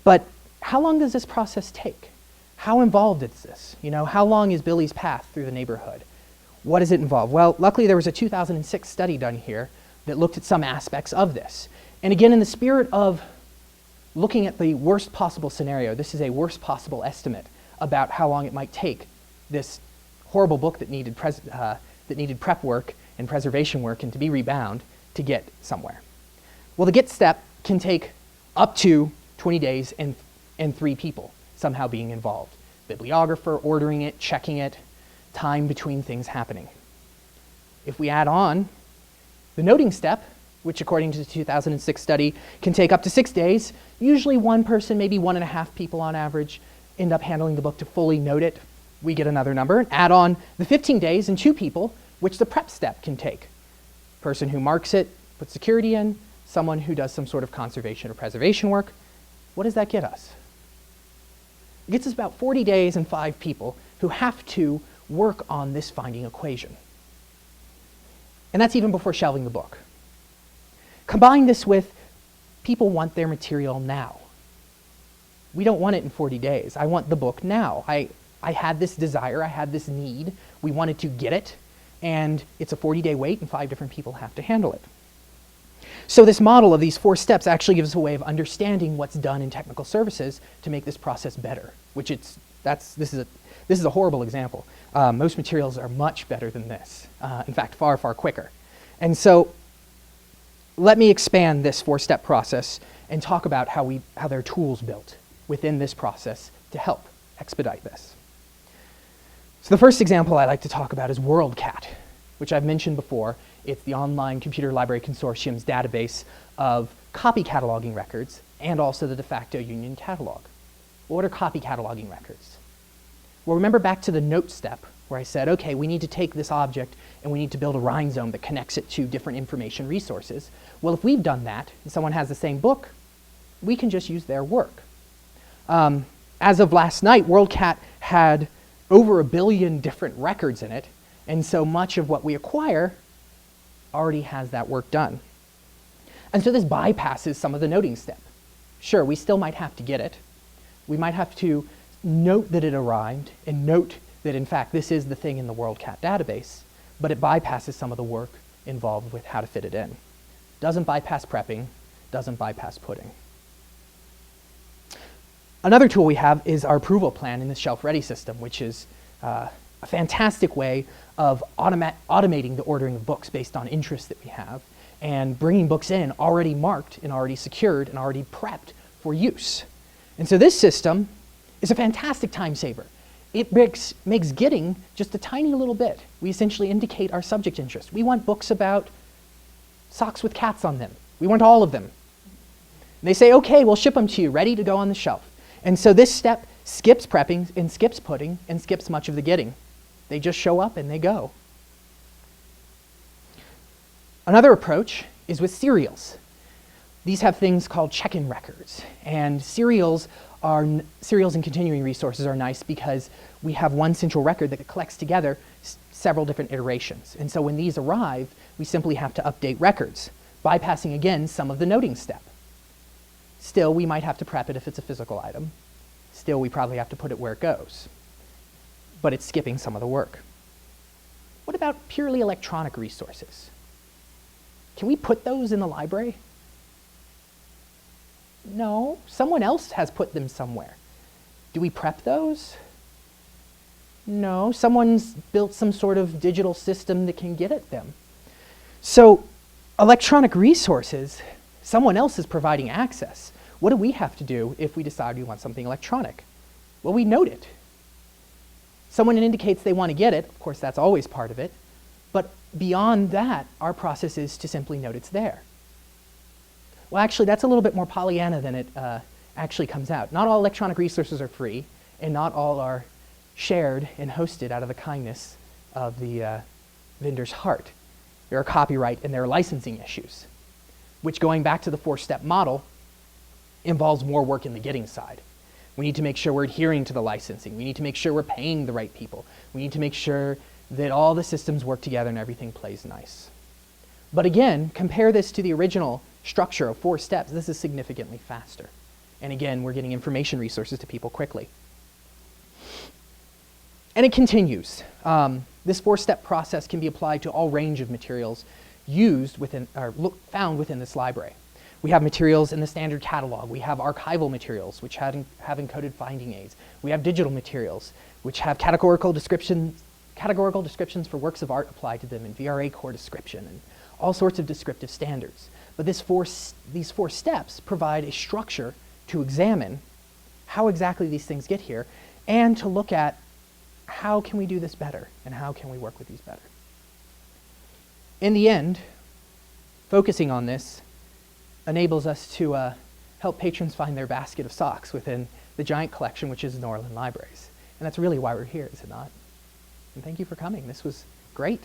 But how long does this process take? How involved is this? You know, how long is Billy's path through the neighborhood? What does it involve? Well, luckily there was a 2006 study done here that looked at some aspects of this. And again, in the spirit of looking at the worst possible scenario, this is a worst possible estimate about how long it might take this horrible book that needed prep work and preservation work and to be rebound to get somewhere. Well, the get step can take up to 20 days and 3 people somehow being involved. Bibliographer, ordering it, checking it, time between things happening. If we add on the noting step, which according to the 2006 study can take up to 6 days, usually one person, maybe 1.5 people on average, end up handling the book to fully note it. We get another number. Add on the 15 days and 2 people, which the prep step can take. Person who marks it, puts security in, someone who does some sort of conservation or preservation work. What does that get us? It gets us about 40 days and 5 people who have to work on this finding equation. And that's even before shelving the book. Combine this with people want their material now. We don't want it in 40 days. I want the book now. I had this desire, I had this need, we wanted to get it, and it's a 40-day wait and 5 different people have to handle it. So this model of these 4 steps actually gives us a way of understanding what's done in technical services to make this process better, which this is a horrible example. Most materials are much better than this. In fact, far, far quicker. And so let me expand this 4-step process and talk about how there are tools built within this process to help expedite this. So the first example I like to talk about is WorldCat, which I've mentioned before. It's the Online Computer Library Consortium's database of copy cataloging records and also the de facto union catalog. Well, what are copy cataloging records? Well, remember back to the note step where I said, okay, we need to take this object and we need to build a rhizome that connects it to different information resources. Well, if we've done that and someone has the same book, we can just use their work. As of last night, WorldCat had over 1 billion different records in it, and so much of what we acquire already has that work done. And so this bypasses some of the noting step. Sure, we still might have to get it. We might have to note that it arrived and note that in fact this is the thing in the WorldCat database, but it bypasses some of the work involved with how to fit it in. Doesn't bypass prepping, doesn't bypass putting. Another tool we have is our approval plan in the shelf-ready system, which is a fantastic way of automating the ordering of books based on interest that we have and bringing books in already marked and already secured and already prepped for use. And so this system is a fantastic time saver. It makes getting just a tiny little bit. We essentially indicate our subject interest. We want books about socks with cats on them. We want all of them. And they say, okay, we'll ship them to you, ready to go on the shelf. And so this step skips prepping and skips putting and skips much of the getting. They just show up and they go. Another approach is with serials. These have things called check-in records. And serials and continuing resources are nice because we have one central record that collects together several different iterations. And so when these arrive, we simply have to update records, bypassing again some of the noting step. Still, we might have to prep it if it's a physical item. Still, we probably have to put it where it goes. But it's skipping some of the work. What about purely electronic resources? Can we put those in the library? No, someone else has put them somewhere. Do we prep those? No, someone's built some sort of digital system that can get at them. So electronic resources, someone else is providing access. What do we have to do if we decide we want something electronic? Well, we note it. Someone indicates they want to get it. Of course, that's always part of it. But beyond that, our process is to simply note it's there. Well, actually, that's a little bit more Pollyanna than it actually comes out. Not all electronic resources are free, and not all are shared and hosted out of the kindness of the vendor's heart. There are copyright and there are licensing issues, which, going back to the 4-step model, involves more work in the getting side. We need to make sure we're adhering to the licensing. We need to make sure we're paying the right people. We need to make sure that all the systems work together and everything plays nice. But again, compare this to the original structure of 4 steps. This is significantly faster. And again, we're getting information resources to people quickly. And it continues. This 4-step process can be applied to all range of materials used within, or found within this library. We have materials in the standard catalog. We have archival materials, which have encoded finding aids. We have digital materials, which have categorical descriptions for works of art applied to them, and VRA core description, and all sorts of descriptive standards. But these 4 steps provide a structure to examine how exactly these things get here, and to look at how can we do this better, and how can we work with these better. In the end, focusing on this enables us to help patrons find their basket of socks within the giant collection, which is Norlin Libraries. And that's really why we're here, is it not? And thank you for coming. This was great.